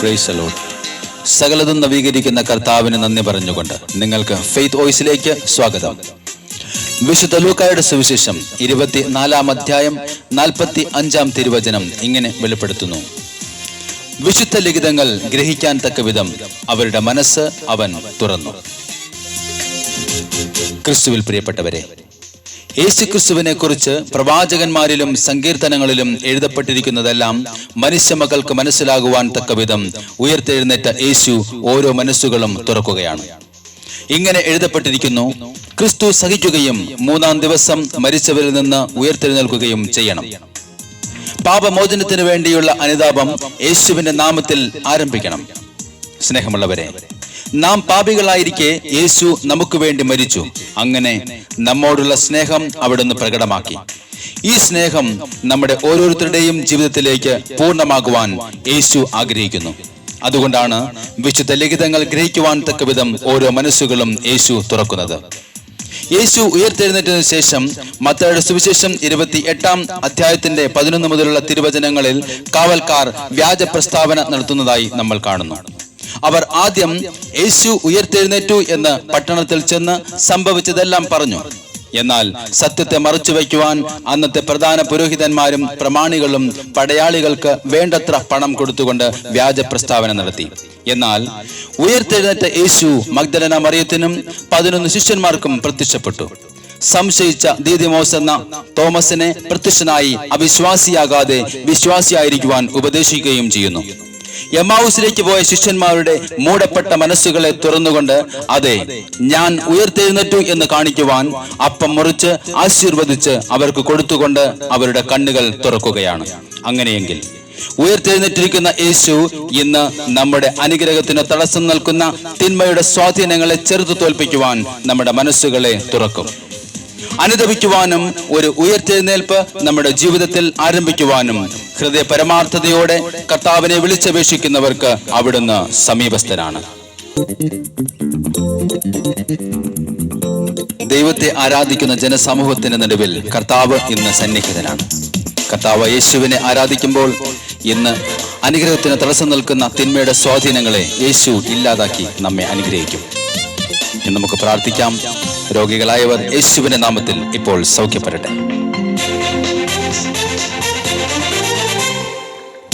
Praise the Lord. സകലതും നവീകരിക്കുന്ന കർത്താവിന് നന്ദി പറഞ്ഞുകൊണ്ട് നിങ്ങൾക്ക് ഫെയ്ത്ത് വോയിസിലേക്ക് സ്വാഗതം. വിശുദ്ധ ലൂക്കായുടെ സുവിശേഷം 24 അധ്യായം 45 തിരുവചനം ഇങ്ങനെ വെളിപ്പെടുത്തുന്നു: വിശുദ്ധ ലിഖിതങ്ങൾ ഗ്രഹിക്കാൻ തക്ക വിധം അവരുടെ മനസ്സ് അവൻ തുറന്നു. ക്രിസ്തുവിൽ പ്രിയപ്പെട്ടവരെ, യേശുക്രിസ്തുവിനെ കുറിച്ച് പ്രവാചകന്മാരിലും സങ്കീർത്തനങ്ങളിലും എഴുതപ്പെട്ടിരിക്കുന്നതെല്ലാം മനുഷ്യമക്കൾക്ക് മനസ്സിലാകുവാൻ തക്കവിധം ഉയർത്തെഴുന്നേറ്റ യേശു ഓരോ മനസ്സുകളും തുറക്കുകയാണ്. ഇങ്ങനെ എഴുതപ്പെട്ടിരിക്കുന്നു: ക്രിസ്തു സഹിക്കുകയും 3-ാം ദിവസം മരിച്ചവരിൽ നിന്ന് ഉയർത്തെഴുന്നേൽക്കുകയും ചെയ്യണം. പാപമോചനത്തിന് വേണ്ടിയുള്ള അനുതാപം യേശുവിന്റെ നാമത്തിൽ ആരംഭിക്കണം. സ്നേഹമുള്ളവരെ, നാം പാപികളായിരിക്കെ യേശു നമുക്ക് വേണ്ടി മരിച്ചു. അങ്ങനെ നമ്മോടുള്ള സ്നേഹം അവിടുന്ന് പ്രകടമാക്കി. ഈ സ്നേഹം നമ്മുടെ ഓരോരുത്തരുടെയും ജീവിതത്തിലേക്ക് പൂർണ്ണമാകുവാൻ യേശു ആഗ്രഹിക്കുന്നു. അതുകൊണ്ടാണ് വിശുദ്ധ ലിഖിതങ്ങൾ ഗ്രഹിക്കുവാൻ തക്കവിധം ഓരോ മനസ്സുകളും യേശു തുറക്കുന്നത്. യേശു ഉയർത്തെഴുന്നേറ്റതിനു ശേഷം മത്തായിയുടെ സുവിശേഷം 28-ാം അധ്യായത്തിന്റെ 11 മുതലുള്ള തിരുവചനങ്ങളിൽ കാവൽക്കാർ വ്യാജ പ്രസ്താവന നടത്തുന്നതായി നമ്മൾ കാണുന്നു. അവർ ആദ്യം യേശു ഉയർത്തെഴുന്നേറ്റു എന്ന് പട്ടണത്തിൽ ചെന്ന് സംഭവിച്ചതെല്ലാം പറഞ്ഞു. എന്നാൽ സത്യത്തെ മറച്ചു വയ്ക്കുവാൻ അന്നത്തെ പ്രധാന പുരോഹിതന്മാരും പ്രമാണികളും പടയാളികൾക്ക് വേണ്ടത്ര പണം കൊടുത്തുകൊണ്ട് വ്യാജ പ്രസ്താവന നടത്തി. എന്നാൽ ഉയർത്തെഴുന്നേറ്റ യേശു മഗ്ദലന മറിയത്തിനും 11 ശിഷ്യന്മാർക്കും പ്രത്യക്ഷപ്പെട്ടു. സംശയിച്ച ദീദിമോസ് എന്ന തോമസിനെ പ്രത്യക്ഷനായി അവിശ്വാസിയാകാതെ വിശ്വാസിയായിരിക്കുവാൻ ഉപദേശിക്കുകയും ചെയ്യുന്നു. എമ്മാവൂസിലേക്ക് പോയ ശിഷ്യന്മാരുടെ മൂടപ്പെട്ട മനസ്സുകളെ തുറന്നുകൊണ്ട്, അതെ, ഞാൻ ഉയർത്തെഴുന്നേറ്റു എന്ന് കാണിക്കുവാൻ അപ്പം മുറിച്ച് ആശീർവദിച്ച് അവർക്ക് കൊടുത്തുകൊണ്ട് അവരുടെ കണ്ണുകൾ തുറക്കുകയാണ്. അങ്ങനെയെങ്കിൽ ഉയർത്തെഴുന്നേറ്റിരിക്കുന്ന യേശു ഇന്ന് നമ്മുടെ അനുഗ്രഹത്തിന് തടസ്സം നിൽക്കുന്ന തിന്മയുടെ സ്വാധീനങ്ങളെ ചെറുത്തു തോൽപ്പിക്കുവാൻ നമ്മുടെ മനസ്സുകളെ തുറക്കും. അനുദപിക്കുവാനും ഒരു ഉയർത്തെഴുന്നേൽപ്പ് നമ്മുടെ ജീവിതത്തിൽ ആരംഭിക്കുവാനും ഹൃദയ പരമാർത്ഥതയോടെ കർത്താവിനെ വിളിച്ചപേക്ഷിക്കുന്നവർക്ക് അവിടുന്ന് സമീപസ്ഥനാണ്. ദൈവത്തെ ആരാധിക്കുന്ന ജനസമൂഹത്തിന് നടുവിൽ കർത്താവ് ഇന്ന് സന്നിഹിതനാണ്. കർത്താവ് യേശുവിനെ ആരാധിക്കുമ്പോൾ ഇന്ന് അനുഗ്രഹത്തിന് തടസ്സം നിൽക്കുന്ന തിന്മയുടെ സ്വാധീനങ്ങളെ യേശു ഇല്ലാതാക്കി നമ്മെ അനുഗ്രഹിക്കും. ഇന്ന് നമുക്ക് പ്രാർത്ഥിക്കാം. രോഗികളായവർ യേശുവിന്റെ നാമത്തിൽ ഇപ്പോൾ സൗഖ്യപ്പെടട്ടെ.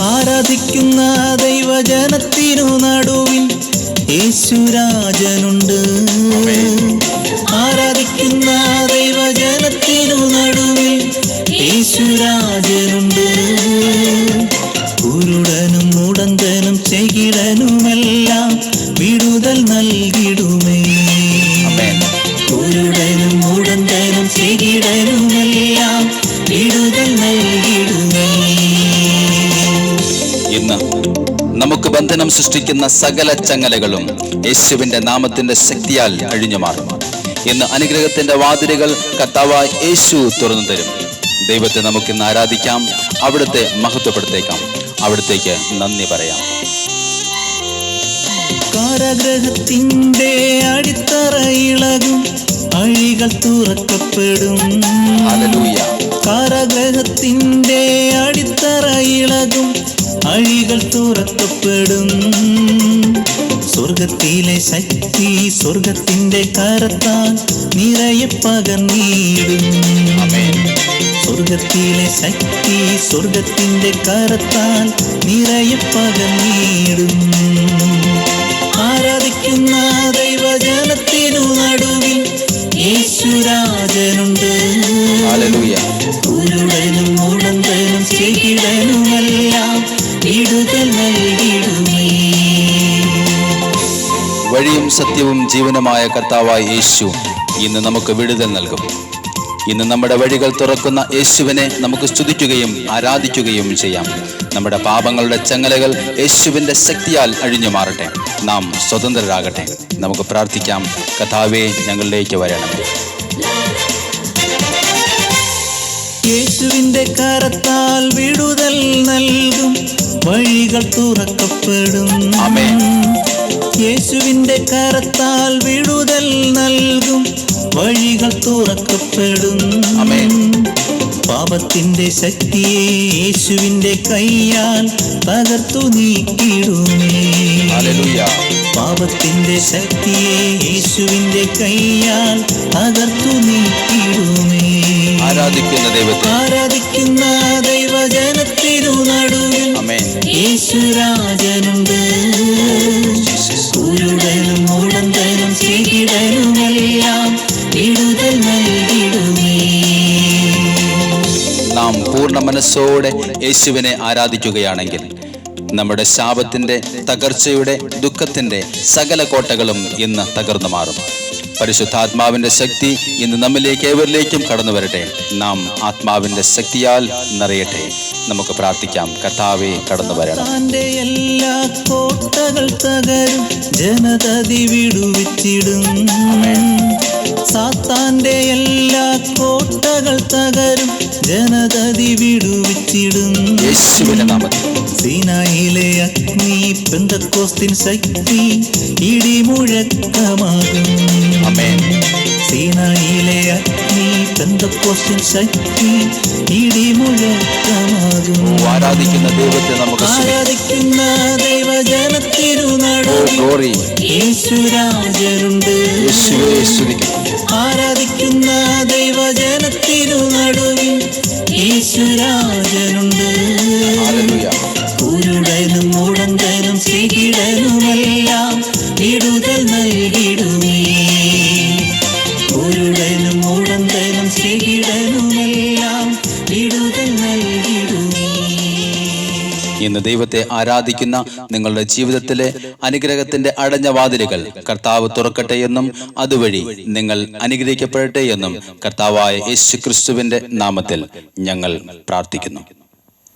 ആരാധിക്കുന്ന ദൈവജനത്തിനു നടുവിൽ യേശുരാജനുണ്ട്. ആരാധിക്കുന്ന ദൈവജനത്തിനു നടുവിൽ യേശുരാജനുണ്ട്. കുരുടനും മുടന്തനും ചെകിടനുമെല്ലാം വിടുതൽ നൽകിടുമേ. കുരുടനും മുടന്തനും ചെകിടനുമെല്ലാം വിടുതൽ നൽകിടുമേ. ഇന്ന് നമുക്ക് ബന്ധനം സൃഷ്ടിക്കുന്ന സകല ചങ്ങലകളും യേശുവിന്റെ നാമത്തിന്റെ ശക്തിയാൽ അഴിഞ്ഞു മാറും. ഇന്ന് അനുഗ്രഹത്തിന്റെ വാതിലുകൾ കർത്താവായ യേശു തുറന്നു തരും. ദൈവത്തെ നമുക്കിന്ന് ആരാധിക്കാം, അവിടുത്തെ മഹത്വപ്പെടുത്തേക്കാം, അവിടത്തേക്ക് നന്ദി പറയാം. കാരാഗ്രഹത്തിന്റെ അടിത്തറ ഇളകും, അഴികൾ തുറക്കപ്പെടും. ഹല്ലേലൂയ. കാരാഗ്രഹത്തിന്റെ അടിത്തറ ഇളകും, അഴികൾ തുറക്കപ്പെടും. സ്വർഗത്തിലെ ശക്തി സ്വർഗത്തിന്റെ കരത്താൽ നിറയെ പകർന്നിടും. സ്വർഗത്തിലെ ശക്തി സ്വർഗത്തിന്റെ കരത്താൽ നിറയെ പകർന്നിടും. ആരാധിക്കുന്ന ദൈവജനത്തിനു നടുവിൽ യേശുരാജനുണ്ട്. ഹല്ലേലൂയ. കുരുടനും മുടന്തനും ചെകിടനുമെല്ലാം വിടുതൽ നൽകിടുമേ. വഴിയും സത്യവും ജീവനുമായ കർത്താവായ യേശു ഇന്ന് നമുക്ക് വിടുതൽ നൽകും. ഇന്ന് നമ്മുടെ വഴികൾ തുറക്കുന്ന യേശുവിനെ നമുക്ക് സ്തുതിക്കുകയും ആരാധിക്കുകയും ചെയ്യാം. നമ്മുടെ പാപങ്ങളുടെ ചങ്ങലകൾ യേശുവിന്റെ ശക്തിയാൽ അഴിഞ്ഞു മാറട്ടെ. നാം സ്വതന്ത്രരാകട്ടെ. നമുക്ക് പ്രാർത്ഥിക്കാം. കർത്താവേ, ഞങ്ങളിലേക്ക് വരണമേ. യേശുവിന്റെ കരത്താൽ വിടുതൽ നൽകും, വഴികൾ തുറക്കപ്പെടും. ആമേൻ. യേശുവിന്റെ കരത്താൽ വിടുതൽ നൽകും, വഴികൾ തുറക്കപ്പെടും. ആമേൻ. പാപത്തിന്റെ ശക്തിയെ യേശുവിന്റെ കൈയാൽ തകർത്തു നീക്കിടുമേ. ഹല്ലേലൂയ. പാപത്തിന്റെ ശക്തിയെ യേശുവിന്റെ കൈയാൽ തകർത്തു നീക്കിടുമേ. ആരാധിക്കുന്ന ദൈവത്തെ, ആരാധിക്കുന്ന ദൈവജനത്തിനു നടുവിൽ ആമേൻ. യേശുരാജനുണ്ട്. കുരുടനും മുടന്തനും ചെകിടനുമെല്ലാം വിടുതൽ നൽകിടുമേ. നാം പൂർണ്ണ മനസ്സോടെ യേശുവിനെ ആരാധിക്കുകയാണെങ്കിൽ നമ്മുടെ ശാപത്തിന്റെ, തകർച്ചയുടെ, ദുഃഖത്തിന്റെ സകല കോട്ടകളും ഇന്ന് തകർന്നു മാറും. പരിശുദ്ധാത്മാവിന്റെ ശക്തി ഇന്ന് നമ്മിലേക്ക് ഏവരിലേക്കും കടന്നു വരട്ടെ. നാം ആത്മാവിന്റെ ശക്തിയാൽ നിറയട്ടെ. നമുക്ക് പ്രാർത്ഥിക്കാം. കർത്താവേ, കടന്നു വരണം. തന്റെ എല്ലാ കോട്ടകൾ തകരും, ജനതതി വിടുവിച്ചിടും. സാത്താന്റെ എല്ലാ കോട്ടകൾ തകരും, ജനതതി വിടുവിച്ചിടും. യേശുവിന്റെ നാമത്തിൽ സീനായിലെ അഗ്നി, പെന്തക്കോസ്തിൻ ശക്തി ഇടിമുഴക്കമാകും. ആമേൻ. സീനായിലെ അഗ്നി, പെന്തക്കോസ്തിൻ ശക്തി ഇടിമുഴക്കമാകും. ആരാധിക്കുന്ന ദൈവത്തെ നമുക്ക് ആരാധിക്കുന്ന ദൈവജനത്തിനു നടുവിൽ യേശുരാജനുണ്ട്. ആരാധിക്കുന്ന ദൈവജനത്തിനു നടുവിൽ യേശുരാജനുണ്ട്. കുരുടനും മുടന്തനും ചെകിടനുമെല്ലാം വിടുതൽ നൽകിടുമേ. കുരുടനും മുടന്തനും ചെകിടനുമെല്ലാം വിടുതൽ നൽകിടുമേ. ഇന്ന് ദൈവത്തെ ആരാധിക്കുന്ന നിങ്ങളുടെ ജീവിതത്തിലെ അനുഗ്രഹത്തിന്റെ അടഞ്ഞ വാതിലുകൾ കർത്താവ് തുറക്കട്ടെ എന്നും അതുവഴി നിങ്ങൾ അനുഗ്രഹിക്കപ്പെടട്ടെ എന്നും കർത്താവായ യേശു ക്രിസ്തുവിന്റെ നാമത്തിൽ ഞങ്ങൾ പ്രാർത്ഥിക്കുന്നു.